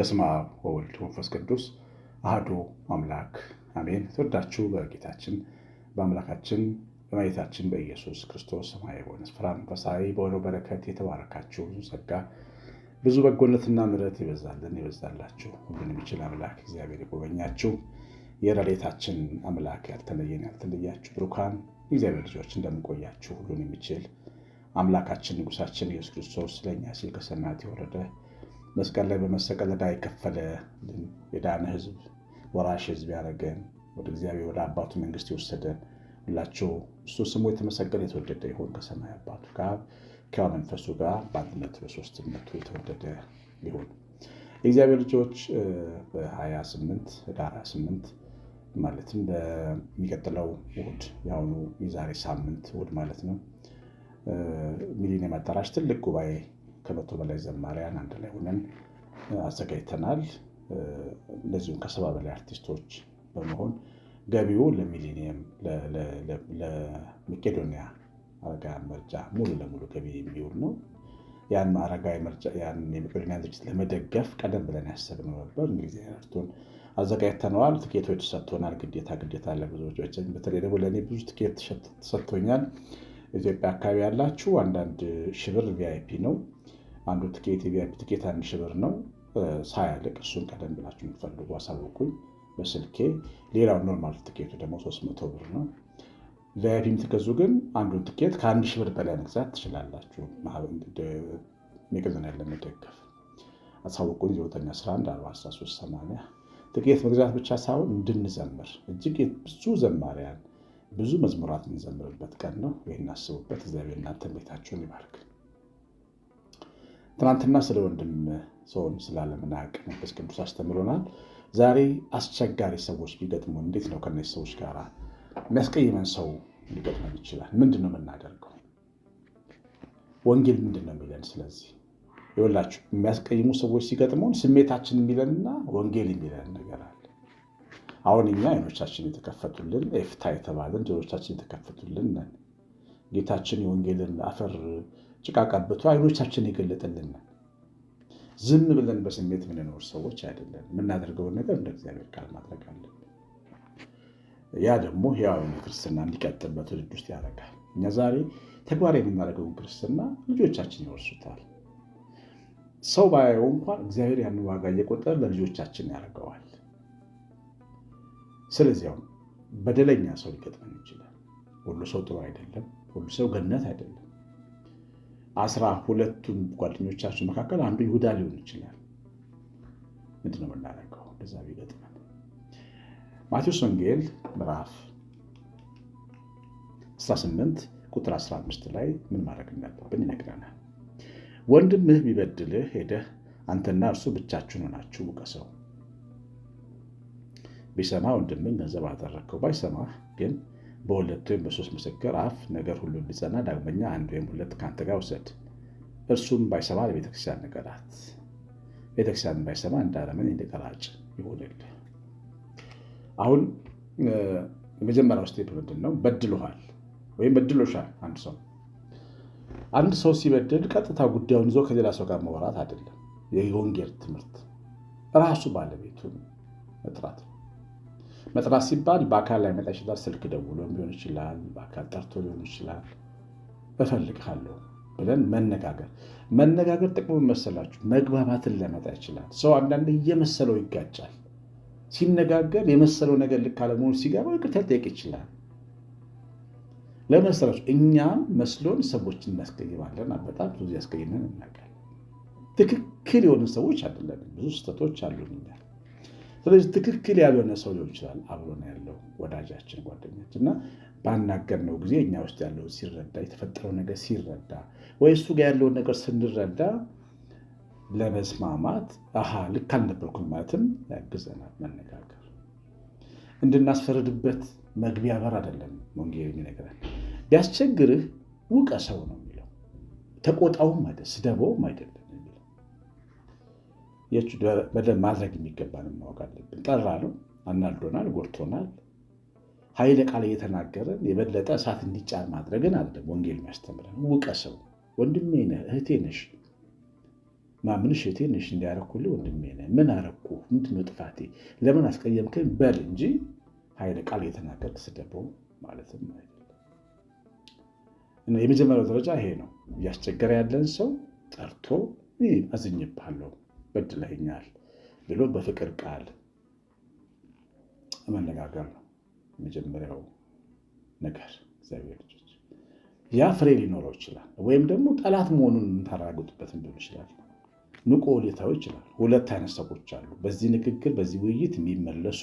በስመ አብ ወወልድ ወመንፈስ ቅዱስ አሐዱ አምላክ አሜን። ተወዳችሁ በጌታችን በአምላካችን በመድኃኒታችን በኢየሱስ ክርስቶስ ሰማያዊ በሆነ ስፍራ መንፈሳዊ በሆነው በረከት የተባረካችሁ ብዙ ጸጋ ብዙ በጎነትና ምሕረት ይበዛላችሁ ሁሉን የሚችል አምላክ እግዚአብሔር ይጎበኛችሁ። የረድኤታችን አምላክ ያልተለየን ያልተለያችሁ ብሩካን እግዚአብሔር ልጆች እንደምንቆያችሁ ሁሉን የሚችል አምላካችን ንጉሳችን ኢየሱስ ክርስቶስ ለእኛ ሲል ከሰማያት የወረደ መስቀል ላይ በመሰቀል ዕዳ የከፈለ የዳነ ሕዝብ ወራሽ ሕዝብ ያደረገን ወደ እግዚአብሔር ወደ አባቱ መንግስት የወሰደን ሁላችሁ እሱ ስሙ የተመሰገነ የተወደደ ይሁን። ከሰማይ አባቱ ጋር ከመንፈሱ ጋር በአንድነት በሦስትነቱ የተወደደ ይሁን። የእግዚአብሔር ልጆች በ28 ኅዳር 28 ማለትም በሚቀጥለው እሑድ የአሁኑ የዛሬ ሳምንት እሑድ ማለት ነው ሚሊኒየም አዳራሽ ትልቅ ጉባኤ ከ100 በላይ ዘማሪያን አንድ ላይ ሆነን አዘጋጅተናል። እንደዚሁም ከ70 በላይ አርቲስቶች በመሆን ገቢው ለሚሊኒየም ለመቄዶንያ አረጋውያን መርጃ ሙሉ ለሙሉ ገቢ የሚውል ነው። ያን አረጋውያን መርጃ ያን የመቄዶንያ ድርጅት ለመደገፍ ቀደም ብለን ያሰብነው ነበር። እንግዲህ ረድቶን አዘጋጅተነዋል። ትኬቶች ተሰጥቶናል። ግዴታ ለብዙዎች በተለይ ደግሞ ለእኔ ብዙ ትኬት ተሰጥቶኛል። ኢትዮጵያ አካባቢ ያላችሁ አንዳንድ ሺህ ብር ቪአይፒ ነው። አንዱ ትኬት የቪአይፒ ትኬት 1 ሺህ ብር ነው ሳያልቅ። እሱን ቀደም ብላችሁ የምትፈልጉ አሳውቁኝ በስልኬ። ሌላው ኖርማል ትኬቱ ደግሞ 300 ብር ነው። ቪአይፒ የምትገዙ ግን አንዱን ትኬት ከ1 ሺህ ብር በላይ መግዛት ትችላላችሁ። መቄዶንያን ለመደገፍ አሳውቁኝ 0911411380 ትኬት መግዛት ብቻ ሳይሆን እንድንዘምር እጅግ ብዙ ዘማሪያን ብዙ መዝሙራት የምንዘምርበት ቀን ነው። ይህን አስቡበት። እግዚአብሔር እናንተ ቤታችሁን ይባርክ። ትናንትና ስለ ወንድም ሰውን ስላለመናቅ መንፈስ ቅዱስ አስተምሮናል። ዛሬ አስቸጋሪ ሰዎች ቢገጥሙን እንዴት ነው ከነዚህ ሰዎች ጋር የሚያስቀይመን ሰው ሊገጥመን ይችላል? ምንድን ነው የምናደርገው? ወንጌል ምንድን ነው የሚለን? ስለዚህ ይኸውላችሁ የሚያስቀይሙ ሰዎች ሲገጥሙን ስሜታችን የሚለንና ወንጌል የሚለን ነገር አለ። አሁን እኛ ዓይኖቻችን የተከፈቱልን ኤፍታ የተባለን ጆሮቻችን የተከፈቱልን ነን። ጌታችን የወንጌልን አፈር ጭቃ ቀብቶ ዓይኖቻችን የገለጠልን ነን። ዝም ብለን በስሜት የምንኖር ሰዎች አይደለን። የምናደርገውን ነገር እንደ እግዚአብሔር ቃል ማድረግ አለብን። ያ ደግሞ ሕያው ክርስትና እንዲቀጥል በትውልድ ውስጥ ያደርጋል። እኛ ዛሬ ተግባራዊ የምናደርገውን ክርስትና ልጆቻችን ይወርሱታል። ሰው ባያየው እንኳን እግዚአብሔር ያንን ዋጋ እየቆጠረ ለልጆቻችን ያደርገዋል። ስለዚህ አሁን በደለኛ ሰው ሊገጥመን ይችላል። ሁሉ ሰው ጥሩ አይደለም። ሁሉ ሰው ገነት አይደለም። 12ቱም ጓደኞቻችን መካከል አንዱ ይሁዳ ሊሆን ይችላል። ምንድን ነው የምናደርገው እንደዛ ቢገጥመን? ማቴዎስ ወንጌል ምዕራፍ 18 ቁጥር 15 ላይ ምን ማድረግ እንዳለብን ይነግረናል። ወንድምህ ቢበድልህ ሄደህ አንተና እርሱ ብቻችሁን ሆናችሁ ውቀሰው። ቢሰማ ወንድምን ገንዘብ አደረግከው፣ ባይሰማህ ግን በ2 ወይም በ3 ምስክር አፍ ነገር ሁሉ እንዲጸና ዳግመኛ 1 ወይም 2 ከአንተ ጋር ውሰድ። እርሱም ባይሰማ ለቤተክርስቲያን ንገራት። ቤተክርስቲያን ባይሰማ እንደ አረመኔ እንደ ቀራጭ ይሆንልህ። አሁን የመጀመሪያው ስቴፕ ምንድን ነው? በድሎሃል ወይም በድሎሻል። አንድ ሰው ሲበድል ቀጥታ ጉዳዩን ይዞ ከሌላ ሰው ጋር መወራት አይደለም። የወንጌል ትምህርት ራሱ ባለቤቱን መጥራት ሲባል በአካል ላይ መጣ ይችላል። ስልክ ደውሎ ሊሆን ይችላል። በአካል ጠርቶ ሊሆን ይችላል። እፈልግሃለሁ ብለን መነጋገር ጥቅሙ መሰላችሁ? መግባባትን ሊያመጣ ይችላል። ሰው አንዳንድ እየመሰለው ይጋጫል። ሲነጋገር የመሰለው ነገር ልክ አለመሆኑ ሲገባው ይቅርታ ሊጠይቅ ይችላል። ለመሰላችሁ እኛም መስሎን ሰዎች እናስቀይማለን። በጣም ብዙ ያስቀይመን እናውቃለን። ትክክል የሆኑ ሰዎች አይደለም። ብዙ ስህተቶች አሉን እኛ። ስለዚህ ትክክል ያልሆነ ሰው ሊሆን ይችላል አብሮን ያለው ወዳጃችን፣ ጓደኛችን እና ባናገርነው ጊዜ እኛ ውስጥ ያለው ሲረዳ የተፈጠረው ነገር ሲረዳ ወይ እሱ ጋር ያለውን ነገር ስንረዳ ለመስማማት ልክ አልነበርኩም ማለትም ያግዘናል። መነጋገር እንድናስፈርድበት መግቢያ በር አይደለም። ወንጌል የሚነግረን ቢያስቸግርህ ውቀሰው ነው የሚለው። ተቆጣውም አይደለም፣ ስደበውም አይደለም። በደንብ ማድረግ የሚገባንን ማወቅ አለብን። ጠራ ነው፣ አናዶናል፣ ጎድቶናል፣ ኃይለ ቃል እየተናገረን የበለጠ እሳት እንዲጫር ማድረግን አይደለም ወንጌል የሚያስተምረን። ውቀሰው። ወንድሜ ነህ፣ እህቴ ነሽ ማምንሽ እህቴንሽ እንዲያረኩልህ ወንድሜ ነህ። ምን አረኩ? ምንድነው ጥፋቴ? ለምን አስቀየምከኝ? በል እንጂ ኃይለ ቃል እየተናገርክ ስደበው ማለትም አይደለም። የመጀመሪያው ደረጃ ይሄ ነው። እያስቸገረ ያለን ሰው ጠርቶ አዝኜብሃለሁ፣ በድለኸኛል ብሎ በፍቅር ቃል መነጋገር ነው የመጀመሪያው ነገር። እግዚአብሔር ልጆች ያ ፍሬ ሊኖረው ይችላል። ወይም ደግሞ ጠላት መሆኑን የምታረጋግጡበት ሊሆን ይችላል። ንቆ ሊታው ይችላል። ሁለት አይነት ሰዎች አሉ። በዚህ ንግግር በዚህ ውይይት የሚመለሱ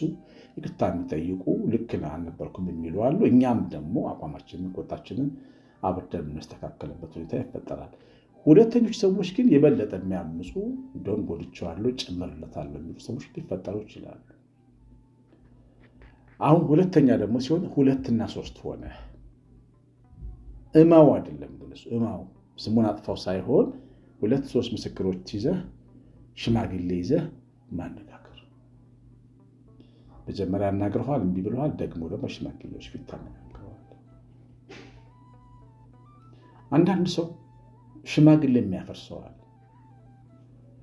ይቅርታ የሚጠይቁ ልክ አልነበርኩም የሚሉ አሉ። እኛም ደግሞ አቋማችንን ቆጣችንን አብርደን የምንስተካከልበት ሁኔታ ይፈጠራል። ሁለተኞች ሰዎች ግን የበለጠ የሚያምፁ እንደውም ጎድቼዋለሁ ጨምርለታለሁ የሚሉ ሰዎች ሊፈጠሩ ይችላሉ። አሁን ሁለተኛ ደግሞ ሲሆን 2 እና 3 ሆነ። እማው አይደለም ብለሱ እማው ስሙን አጥፋው ሳይሆን 2-3 ምስክሮች ይዘህ ሽማግሌ ይዘህ ማነጋገር። መጀመሪያ አናግረዋል፣ እምቢ ብለዋል። ደግሞ በሽማግሌዎች ፊት ታነጋግረዋል። አንዳንድ ሰው ሽማግሌ የሚያፈርሰዋል።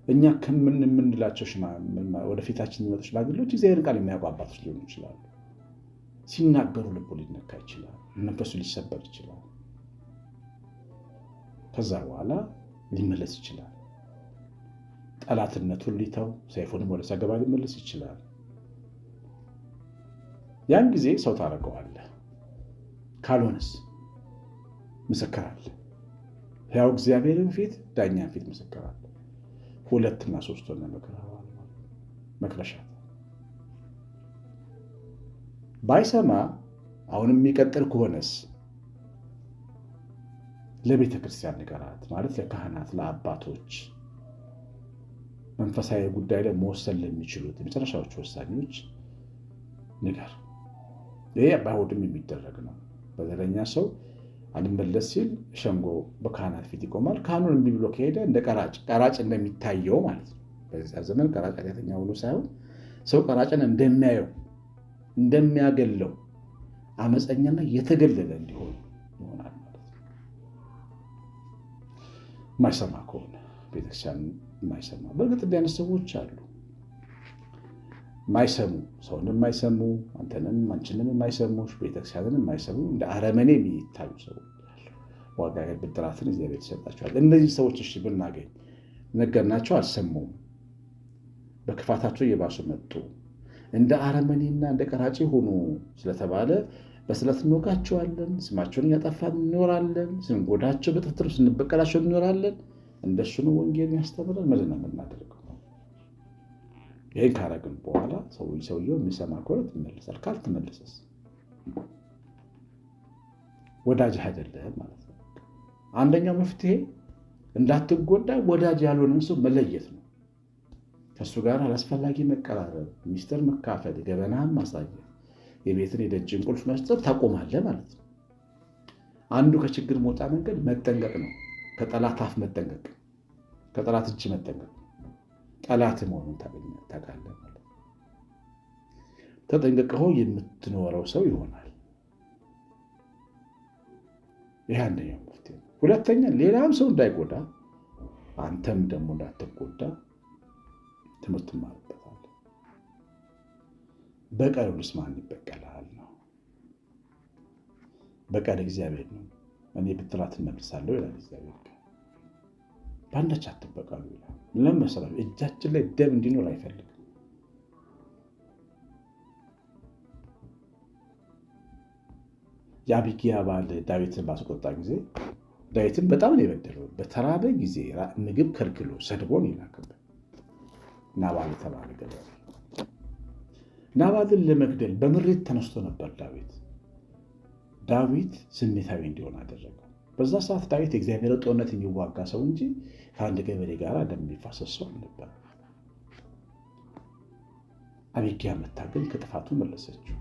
እኛ ከምንላቸው ወደፊታችን የሚመጡ ሽማግሌዎች እግዚአብሔርን ቃል የሚያውቁ አባቶች ሊሆኑ ይችላሉ። ሲናገሩ ልቡ ሊነካ ይችላል፣ መንፈሱ ሊሰበር ይችላል። ከዛ በኋላ ሊመለስ ይችላል። ጠላትነቱን ሊተው ሰይፉንም ወደ ሰገባ ሊመለስ ይችላል። ያን ጊዜ ሰው ታደርገዋለህ። ካልሆነስ ምስክር አለ። ያው እግዚአብሔርን ፊት ዳኛን ፊት ምስክር አለ። 2 እና 3 ሆነ መክረሻት ባይሰማ አሁንም የሚቀጥል ከሆነስ ለቤተ ክርስቲያን ንገራት ማለት ለካህናት፣ ለአባቶች መንፈሳዊ ጉዳይ ላይ መወሰን ለሚችሉት የመጨረሻዎቹ ወሳኞች ንገር። ይሄ በአይሁድም የሚደረግ ነው። በደለኛ ሰው አልመለስ ሲል ሸንጎ በካህናት ፊት ይቆማል። ካህኑን እምቢ ብሎ ከሄደ እንደ ቀራጭ እንደሚታየው ማለት ነው። በዚያ ዘመን ቀራጭ ኃጢአተኛ ሆኖ ሳይሆን ሰው ቀራጭን እንደሚያየው እንደሚያገለው አመፀኛና የተገለለ እንዲሆን ይሆናል ማለት ነው። የማይሰማ ከሆነ ቤተክርስቲያን የማይሰማ በእርግጥ እንዲህ አይነት ሰዎች አሉ። የማይሰሙ ሰውንም የማይሰሙ አንተንም አንቺንም የማይሰሙ ቤተክርስቲያንን የማይሰሙ እንደ አረመኔ የሚታዩ ሰዎች ዋጋ ብድራትን እግዚአብሔር ይሰጣቸዋል። እነዚህ ሰዎች እሺ ብናገኝ ነገርናቸው፣ አልሰሙም። በክፋታቸው እየባሱ መጡ። እንደ አረመኔና እንደ ቀራጭ ሆኑ ስለተባለ በስለት እንወጋቸዋለን፣ ስማቸውን እያጠፋን እንኖራለን፣ ስንጎዳቸው በጥፍጥር ስንበቀላቸው እንኖራለን። እንደሱ ነው ወንጌል የሚያስተምረን። ምንድን ነው የምናደርገው? ይህን ካረግን በኋላ ሰውየው የሚሰማ ከሆነ ትመለሳል። ካልተመለሰስ ወዳጅ አይደለም ማለት ነው። አንደኛው መፍትሄ እንዳትጎዳ ወዳጅ ያልሆነን ሰው መለየት ነው። ከእሱ ጋር አላስፈላጊ መቀራረብ፣ ሚስጥር መካፈል፣ ገበናህን ማሳየት፣ የቤትን የደጅን ቁልፍ መስጠት ታቆማለህ ማለት ነው። አንዱ ከችግር መውጫ መንገድ መጠንቀቅ ነው። ከጠላት አፍ መጠንቀቅ፣ ከጠላት እጅ መጠንቀቅ። ጠላት መሆኑን ታውቃለህ ማለት ነው። ተጠንቅቀው የምትኖረው ሰው ይሆናል። ይህ አንደኛው መፍትሄ ነው። ሁለተኛ ሌላም ሰው እንዳይጎዳ አንተም ደግሞ እንዳትጎዳ ትምህርት ትማርበታለህ። በቀሉንስ ማን ይበቀልሃል ነው። በቀል እግዚአብሔር ነው። እኔ ብድራት እመልሳለሁ ይላል እግዚአብሔር። በአንዳች አትበቀሉ ይላል። ለምን መሰላችሁ? እጃችን ላይ ደም እንዲኖር አይፈልግም። የአቢግያ ባል ዳዊትን ባስቆጣ ጊዜ ዳዊትን በጣም ነው የበደለው። በተራበ ጊዜ ምግብ ከልክሎ ሰድቦን ይላክበት ናባል የተባለ ገዳይ። ናባልን ለመግደል በምሬት ተነስቶ ነበር ዳዊት ስሜታዊ እንዲሆን አደረገው። በዛ ሰዓት ዳዊት የእግዚአብሔር ጦርነት የሚዋጋ ሰው እንጂ ከአንድ ገበሬ ጋር እንደሚፋሰስ ሰው ነበር። አቢግያ መታ ግን ከጥፋቱ መለሰችው።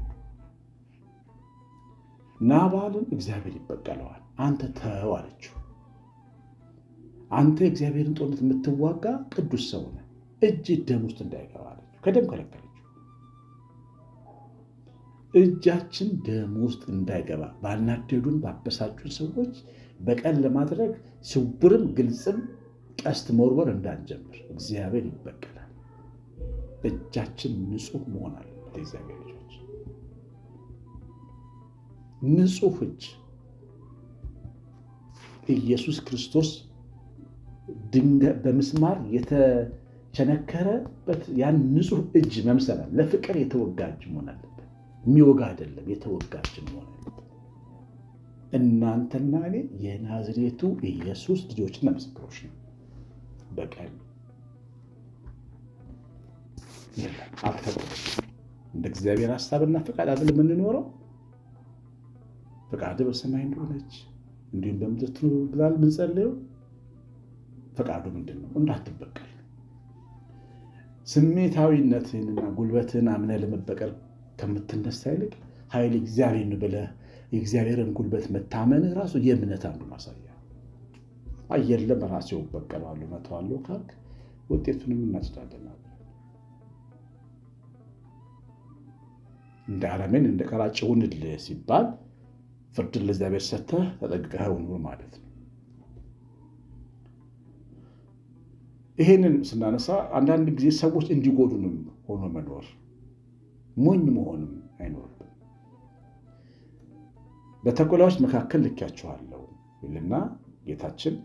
ናባልን እግዚአብሔር ይበቀለዋል፣ አንተ ተው አለችው። አንተ የእግዚአብሔርን ጦርነት የምትዋጋ ቅዱስ ሰው ነህ፣ እጅ ደም ውስጥ እንዳይገባ አለችው። ከደም ከለከለችው። እጃችን ደም ውስጥ እንዳይገባ ባናደዱን ባበሳጩን ሰዎች በቀል ለማድረግ ስውርም ግልጽም ቀስት መወርወር እንዳንጀምር እግዚአብሔር ይበቀላል። እጃችን ንጹህ መሆን አለበት። የእግዚአብሔር ልጆች ንጹህ እጅ ኢየሱስ ክርስቶስ ድንጋይ በምስማር የተቸነከረበት ያን ንጹህ እጅ መምሰላል። ለፍቅር የተወጋ እጅ መሆን አለበት። የሚወጋ አይደለም፣ የተወጋ እጅ መሆን አለበት። እናንተና እኔ የናዝሬቱ ኢየሱስ ልጆችና ምስክሮች ነው። በቀል አልፈቅድም። እንደ እግዚአብሔር ሐሳብና ፈቃድ አይደል የምንኖረው? ፈቃድ በሰማይ እንደሆነች እንዲሁም በምድር ትኑር ብላል ምንጸልየው። ፈቃዱ ምንድን ነው? እንዳትበቀል። ስሜታዊነትህንና ጉልበትህን አምነህ ለመበቀል ከምትነሳ ይልቅ ኃይል እግዚአብሔር ነው ብለህ የእግዚአብሔርን ጉልበት መታመንህ ራሱ የእምነት አንዱ ማሳያ። የለም ራሴው በቀለዋለሁ መተዋለሁ ካልክ ውጤቱንም እናጭዳለን። እንደ አረሜን እንደ ቀራጭ ሁንልህ ሲባል ፍርድን ለእግዚአብሔር ሰጥተህ ተጠንቅቀህ ኑር ማለት ነው። ይሄንን ስናነሳ አንዳንድ ጊዜ ሰዎች እንዲጎዱንም ሆኖ መኖር ሞኝ መሆንም አይኖርብን። በተኩላዎች መካከል ልኬያችኋለሁ ይልና ጌታችን፣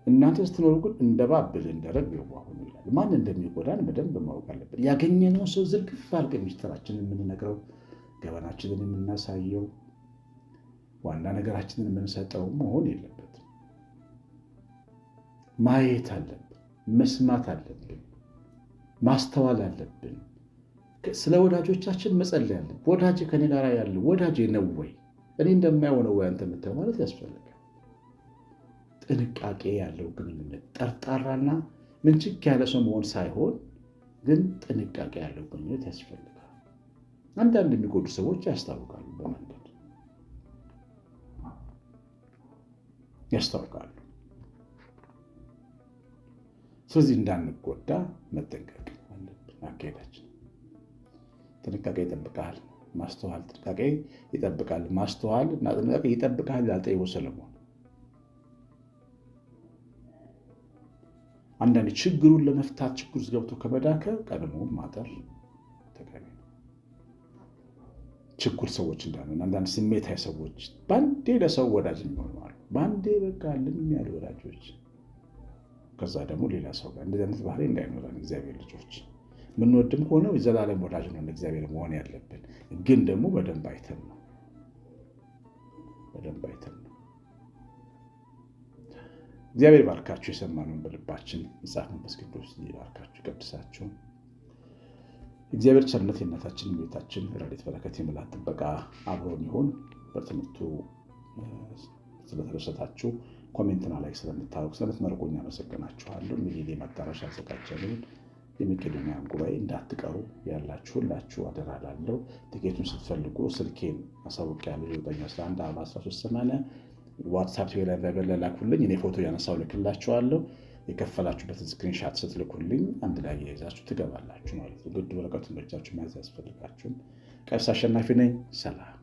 እናንተ ስትኖሩ ግን እንደ እባብ ብልህ እንደ ርግብ የዋህ ሁኑ ይላል። ማን እንደሚጎዳን በደንብ ማወቅ አለብን። ያገኘነው ሰው ዝርግፍ አድርገን ሚስጥራችንን የምንነግረው፣ ገበናችንን የምናሳየው፣ ዋና ነገራችንን የምንሰጠው መሆን የለበትም። ማየት አለብን፣ መስማት አለብን፣ ማስተዋል አለብን። ስለ ወዳጆቻችን መጸለይ አለብን። ወዳጄ ከኔ ጋር ያለ ወዳጄ ነው ወይ? እኔ እንደማይሆነው ወይ አንተ የምታየው ማለት ያስፈልጋል። ጥንቃቄ ያለው ግንኙነት፣ ጠርጣራና ምንችክ ያለ ሰው መሆን ሳይሆን ግን ጥንቃቄ ያለው ግንኙነት ያስፈልጋል። አንዳንድ የሚጎዱ ሰዎች ያስታውቃሉ፣ በመንገድ ያስታውቃሉ። ስለዚህ እንዳንጎዳ መጠንቀቅ አለብን። አካሄዳችን ጥንቃቄ ይጠብቃል፣ ማስተዋል ጥንቃቄ ይጠብቃል፣ ማስተዋል እና ጥንቃቄ ይጠብቃል ይላል ጠቢቡ ሰሎሞን። አንዳንድ ችግሩን ለመፍታት ችግር ውስጥ ገብቶ ከመዳከር ቀድሞ ማጠር ተገቢ ነው። ችግር ሰዎች እንዳለን አንዳንድ ስሜታዊ ሰዎች በአንዴ ለሰው ወዳጅ የሚሆኑ አሉ። በአንዴ በቃ ልም ያሉ ወዳጆች፣ ከዛ ደግሞ ሌላ ሰው ጋር እንደዚህ አይነት ባህሪ እንዳይኖረን እግዚአብሔር ልጆች የምንወድም ሆነው የዘላለም ወዳጅ ነው እግዚአብሔር መሆን ያለብን። ግን ደግሞ በደንብ አይተን ነው እግዚአብሔር ባርካችሁ። የሰማነውን በልባችን መጽሐፍ መንፈስ ቅዱስ ይባርካችሁ፣ ይቀድሳችሁ። እግዚአብሔር ቸርነት የእናታችን ቤታችን ረድኤት በረከት የምላት ጥበቃ አብሮን ይሁን። በትምህርቱ ስለተደሰታችሁ ኮሜንትና ላይክ ስለምታወቅ ስለምትመርቁኝ አመሰግናችኋለሁ። ሚሊኒየም አዳራሽ ያዘጋጀነውን የመቄዶንያ ጉባኤ እንዳትቀሩ ያላችሁ ሁላችሁ አደራ እላለሁ። ትኬቱን ስትፈልጉ ስልኬን አሳውቂያለሁ። 9114380 ዋትስአፕ ላይ በላኩልኝ። እኔ ፎቶ ያነሳው ልክላችኋለሁ። የከፈላችሁበትን ስክሪንሻት ስትልኩልኝ አንድ ላይ የያዛችሁ ትገባላችሁ ማለት ነው። ግድ ወረቀቱን በእጃችሁ መያዝ ያስፈልጋችሁም። ቀሲስ አሸናፊ ነኝ። ሰላም